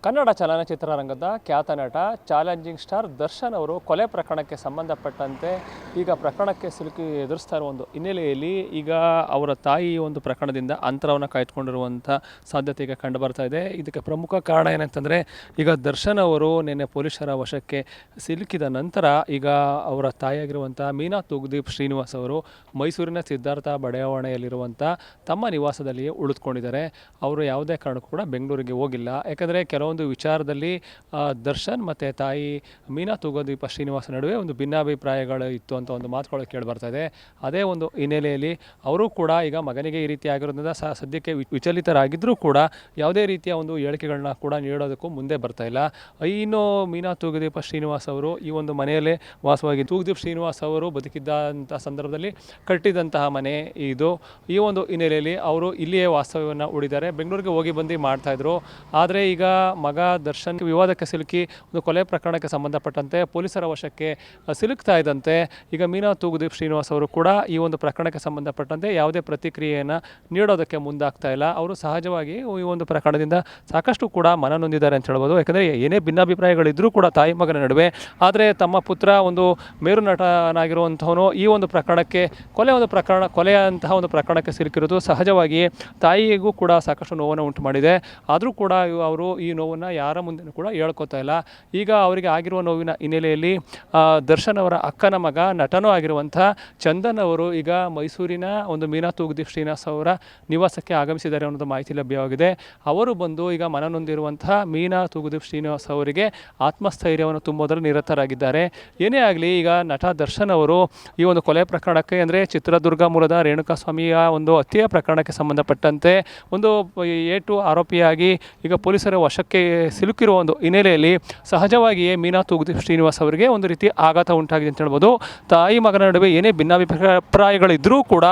ಕನ್ನಡ ಚಲನಚಿತ್ರರಂಗದ ಖ್ಯಾತ ನಟ challenging star Darshan ಅವರು ಕೊಲೆ ಪ್ರಕರಣಕ್ಕೆ ಸಂಬಂಧಪಟ್ಟಂತೆ ಈಗ ಪ್ರಕರಣಕ್ಕೆ ಸಿಲುಕಿ ಎದುರಿಸ್ತಾ ಇರುವ ಒಂದು ಹಿನ್ನೆಲೆಯಲ್ಲಿ ಈಗ ಅವರ ತಾಯಿ ಒಂದು ಪ್ರಕರಣದಿಂದ ಅಂತರವನ್ನು ಕಾಯ್ದುಕೊಂಡಿರುವಂಥ ಸಾಧ್ಯತೆ ಈಗ ಕಂಡು ಬರ್ತಾ ಇದೆ. ಇದಕ್ಕೆ ಪ್ರಮುಖ ಕಾರಣ ಏನಂತಂದರೆ ಈಗ ದರ್ಶನ್ ಅವರು ನಿನ್ನೆ ಪೊಲೀಸರ ವಶಕ್ಕೆ ಸಿಲುಕಿದ ನಂತರ ಈಗ ಅವರ ತಾಯಿಯಾಗಿರುವಂಥ ಮೀನಾ ತೂಗುದೀಪ್ ಶ್ರೀನಿವಾಸ್ ಅವರು ಮೈಸೂರಿನ ಸಿದ್ಧಾರ್ಥ ಬಡಾವಣೆಯಲ್ಲಿರುವಂಥ ತಮ್ಮ ನಿವಾಸದಲ್ಲಿಯೇ ಉಳಿದುಕೊಂಡಿದ್ದಾರೆ. ಅವರು ಯಾವುದೇ ಕಾರಣಕ್ಕೂ ಕೂಡ ಬೆಂಗಳೂರಿಗೆ ಹೋಗಿಲ್ಲ. ಯಾಕಂದರೆ ಕೆಲವೊಂದು ವಿಚಾರದಲ್ಲಿ ದರ್ಶನ್ ಮತ್ತು ತಾಯಿ ಮೀನಾ ತೂಗುದೀಪ ಶ್ರೀನಿವಾಸ ನಡುವೆ ಒಂದು ಭಿನ್ನಾಭಿಪ್ರಾಯಗಳು ಇತ್ತು ಅಂತ ಒಂದು ಮಾತುಗಳು ಕೇಳಿ ಬರ್ತಾ ಇದೆ. ಅದೇ ಒಂದು ಹಿನ್ನೆಲೆಯಲ್ಲಿ ಅವರು ಕೂಡ ಈಗ ಮಗನಿಗೆ ಈ ರೀತಿ ಆಗಿರೋದ್ರಿಂದ ಸದ್ಯಕ್ಕೆ ವಿಚಲಿತರಾಗಿದ್ದರೂ ಕೂಡ ಯಾವುದೇ ರೀತಿಯ ಒಂದು ಹೇಳಿಕೆಗಳನ್ನ ಕೂಡ ನೀಡೋದಕ್ಕೂ ಮುಂದೆ ಬರ್ತಾ ಇಲ್ಲ. ಇನ್ನು ಮೀನಾ ತೂಗುದೀಪ ಶ್ರೀನಿವಾಸ್ ಅವರು ಈ ಒಂದು ಮನೆಯಲ್ಲೇ ವಾಸವಾಗಿ ತೂಗುದೀಪ್ ಶ್ರೀನಿವಾಸ್ ಅವರು ಬದುಕಿದ್ದಂಥ ಸಂದರ್ಭದಲ್ಲಿ ಕಟ್ಟಿದಂತಹ ಮನೆ ಇದು. ಈ ಒಂದು ಹಿನ್ನೆಲೆಯಲ್ಲಿ ಅವರು ಇಲ್ಲಿಯೇ ವಾಸ್ತವ್ಯವನ್ನು ಹೂಡಿದ್ದಾರೆ. ಬೆಂಗಳೂರಿಗೆ ಹೋಗಿ ಬಂದು ಮಾಡ್ತಾಯಿದ್ರು. ಆದರೆ ಈಗ ಮಗ ದರ್ಶನ್ ವಿವಾದಕ್ಕೆ ಸಿಲುಕಿ ಒಂದು ಕೊಲೆ ಪ್ರಕರಣಕ್ಕೆ ಸಂಬಂಧಪಟ್ಟಂತೆ ಪೊಲೀಸರ ವಶಕ್ಕೆ ಸಿಲುಕ್ತಾ ಇದ್ದಂತೆ ಈಗ ಮೀನಾ ತೂಗುದೀಪ್ ಶ್ರೀನಿವಾಸ್ ಅವರು ಕೂಡ ಈ ಒಂದು ಪ್ರಕರಣಕ್ಕೆ ಸಂಬಂಧಪಟ್ಟಂತೆ ಯಾವುದೇ ಪ್ರತಿಕ್ರಿಯೆಯನ್ನು ನೀಡೋದಕ್ಕೆ ಮುಂದಾಗ್ತಾ ಇಲ್ಲ. ಅವರು ಸಹಜವಾಗಿ ಈ ಒಂದು ಪ್ರಕರಣದಿಂದ ಸಾಕಷ್ಟು ಕೂಡ ಮನನೊಂದಿದ್ದಾರೆ ಅಂತ ಹೇಳ್ಬೋದು. ಯಾಕಂದರೆ ಏನೇ ಭಿನ್ನಾಭಿಪ್ರಾಯಗಳಿದ್ದರೂ ಕೂಡ ತಾಯಿ ಮಗನ ನಡುವೆ, ಆದರೆ ತಮ್ಮ ಪುತ್ರ ಒಂದು ಮೇರು ನಟನಾಗಿರುವಂಥವನು ಈ ಒಂದು ಪ್ರಕರಣಕ್ಕೆ ಕೊಲೆಯಂತಹ ಒಂದು ಪ್ರಕರಣಕ್ಕೆ ಸಿಲುಕಿರೋದು ಸಹಜವಾಗಿ ತಾಯಿಗೂ ಕೂಡ ಸಾಕಷ್ಟು ನೋವನ್ನು ಉಂಟು ಮಾಡಿದೆ. ಆದರೂ ಕೂಡ ಅವರು ಈ ನೋವನ್ನು ಯಾರ ಮುಂದೆ ಕೂಡ ಹೇಳ್ಕೊತಾ ಇಲ್ಲ. ಈಗ ಅವರಿಗೆ ಆಗಿರುವ ನೋವಿನ ಹಿನ್ನೆಲೆಯಲ್ಲಿ ದರ್ಶನ್ ಅವರ ಅಕ್ಕನ ಮಗ ನಟನೂ ಆಗಿರುವಂಥ ಚಂದನ್ ಅವರು ಈಗ ಮೈಸೂರಿನ ಒಂದು ಮೀನಾ ತೂಗುದೀಪ್ ಶ್ರೀನಿವಾಸ್ ಅವರ ನಿವಾಸಕ್ಕೆ ಆಗಮಿಸಿದ್ದಾರೆ ಅನ್ನೋದು ಮಾಹಿತಿ ಲಭ್ಯವಾಗಿದೆ. ಅವರು ಬಂದು ಈಗ ಮನನೊಂದಿರುವಂತಹ ಮೀನಾ ತೂಗುದೀಪ್ ಶ್ರೀನಿವಾಸ್ ಅವರಿಗೆ ಆತ್ಮಸ್ಥೈರ್ಯವನ್ನು ತುಂಬೋದರಲ್ಲಿ ನಿರತರಾಗಿದ್ದಾರೆ. ಏನೇ ಆಗಲಿ ಈಗ ನಟ ದರ್ಶನ್ ಅವರು ಈ ಒಂದು ಕೊಲೆ ಪ್ರಕರಣಕ್ಕೆ ಅಂದರೆ ಚಿತ್ರದುರ್ಗ ಮೂಲದ ರೇಣುಕಾಸ್ವಾಮಿಯ ಒಂದು ಹತ್ಯೆಯ ಪ್ರಕರಣಕ್ಕೆ ಸಂಬಂಧಪಟ್ಟಂತೆ ಒಂದು ಏಟು ಆರೋಪಿಯಾಗಿ ಈಗ ಪೊಲೀಸರ ವಶಕ್ಕೆ ಸಿಲುಕಿರುವ ಒಂದು ಹಿನ್ನೆಲೆಯಲ್ಲಿ ಸಹಜವಾಗಿಯೇ ಮೀನಾ ತೂಗುದೀಪ್ ಶ್ರೀನಿವಾಸ್ ಅವರಿಗೆ ಒಂದು ರೀತಿ ಆಘಾತ ಉಂಟಾಗಿದೆ ಅಂತ ಹೇಳ್ಬೋದು. ತಾಯಿ ಮಗನ ನಡುವೆ ಏನೇ ಭಿನ್ನಾಭಿಪ್ರಾಯಗಳಿದ್ದರೂ ಕೂಡ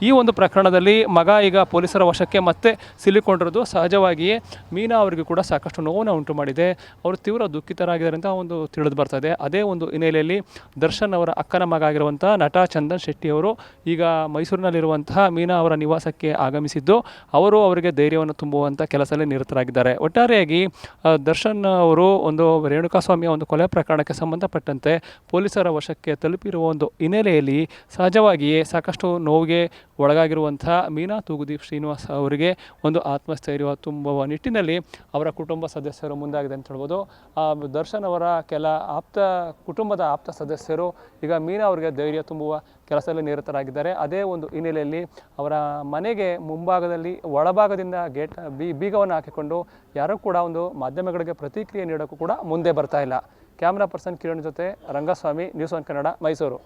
ಈ ಒಂದು ಪ್ರಕರಣದಲ್ಲಿ ಮಗ ಈಗ ಪೊಲೀಸರ ವಶಕ್ಕೆ ಮತ್ತೆ ಸಿಲುಕೊಂಡಿರೋದು ಸಹಜವಾಗಿಯೇ ಮೀನಾ ಅವರಿಗೂ ಕೂಡ ಸಾಕಷ್ಟು ನೋವನ್ನು ಉಂಟು ಮಾಡಿದೆ. ಅವರು ತೀವ್ರ ದುಃಖಿತರಾಗಿದ್ದಾರೆ ಅಂತ ಒಂದು ತಿಳಿದು ಬರ್ತಾ ಇದೆ. ಅದೇ ಒಂದು ಹಿನ್ನೆಲೆಯಲ್ಲಿ ದರ್ಶನ್ ಅವರ ಅಕ್ಕನ ಮಗ ಆಗಿರುವಂಥ ನಟ ಚಂದನ್ ಶೆಟ್ಟಿ ಅವರು ಈಗ ಮೈಸೂರಿನಲ್ಲಿರುವಂತಹ ಮೀನಾ ಅವರ ನಿವಾಸಕ್ಕೆ ಆಗಮಿಸಿದ್ದು ಅವರಿಗೆ ಧೈರ್ಯವನ್ನು ತುಂಬುವಂಥ ಕೆಲಸದಲ್ಲಿ ನಿರತರಾಗಿದ್ದಾರೆ. ಒಟ್ಟಾರೆಯಾಗಿ ದರ್ಶನ್ ಅವರು ಒಂದು ರೇಣುಕಾಸ್ವಾಮಿಯ ಒಂದು ಕೊಲೆ ಪ್ರಕರಣಕ್ಕೆ ಸಂಬಂಧಪಟ್ಟಂತೆ ಪೊಲೀಸರ ವಶಕ್ಕೆ ತಲುಪಿರುವ ಒಂದು ಹಿನ್ನೆಲೆಯಲ್ಲಿ ಸಹಜವಾಗಿಯೇ ಸಾಕಷ್ಟು ನೋವಿಗೆ ಒಳಗಾಗಿರುವಂಥ ಮೀನಾ ತೂಗುದೀಪ್ ಶ್ರೀನಿವಾಸ್ ಅವರಿಗೆ ಒಂದು ಆತ್ಮಸ್ಥೈರ್ಯ ತುಂಬುವ ನಿಟ್ಟಿನಲ್ಲಿ ಅವರ ಕುಟುಂಬ ಸದಸ್ಯರು ಮುಂದಾಗಿದೆ ಅಂತ ಹೇಳ್ಬೋದು. ದರ್ಶನ್ ಅವರ ಕುಟುಂಬದ ಆಪ್ತ ಸದಸ್ಯರು ಈಗ ಮೀನಾ ಅವರಿಗೆ ಧೈರ್ಯ ತುಂಬುವ ಕೆಲಸದಲ್ಲಿ ನಿರತರಾಗಿದ್ದಾರೆ. ಅದೇ ಒಂದು ಹಿನ್ನೆಲೆಯಲ್ಲಿ ಅವರ ಮನೆಗೆ ಮುಂಭಾಗದಲ್ಲಿ ಒಳಭಾಗದಿಂದ ಬೀಗವನ್ನು ಹಾಕಿಕೊಂಡು ಯಾರೂ ಕೂಡ ಒಂದು ಮಾಧ್ಯಮಗಳಿಗೆ ಪ್ರತಿಕ್ರಿಯೆ ನೀಡೋಕ್ಕೂ ಕೂಡ ಮುಂದೆ ಬರ್ತಾ ಇಲ್ಲ. ಕ್ಯಾಮ್ರಾ ಪರ್ಸನ್ ಕಿರಣ್ ಜೊತೆ ರಂಗಸ್ವಾಮಿ, ನ್ಯೂಸ್ ಒನ್ ಕನ್ನಡ, ಮೈಸೂರು.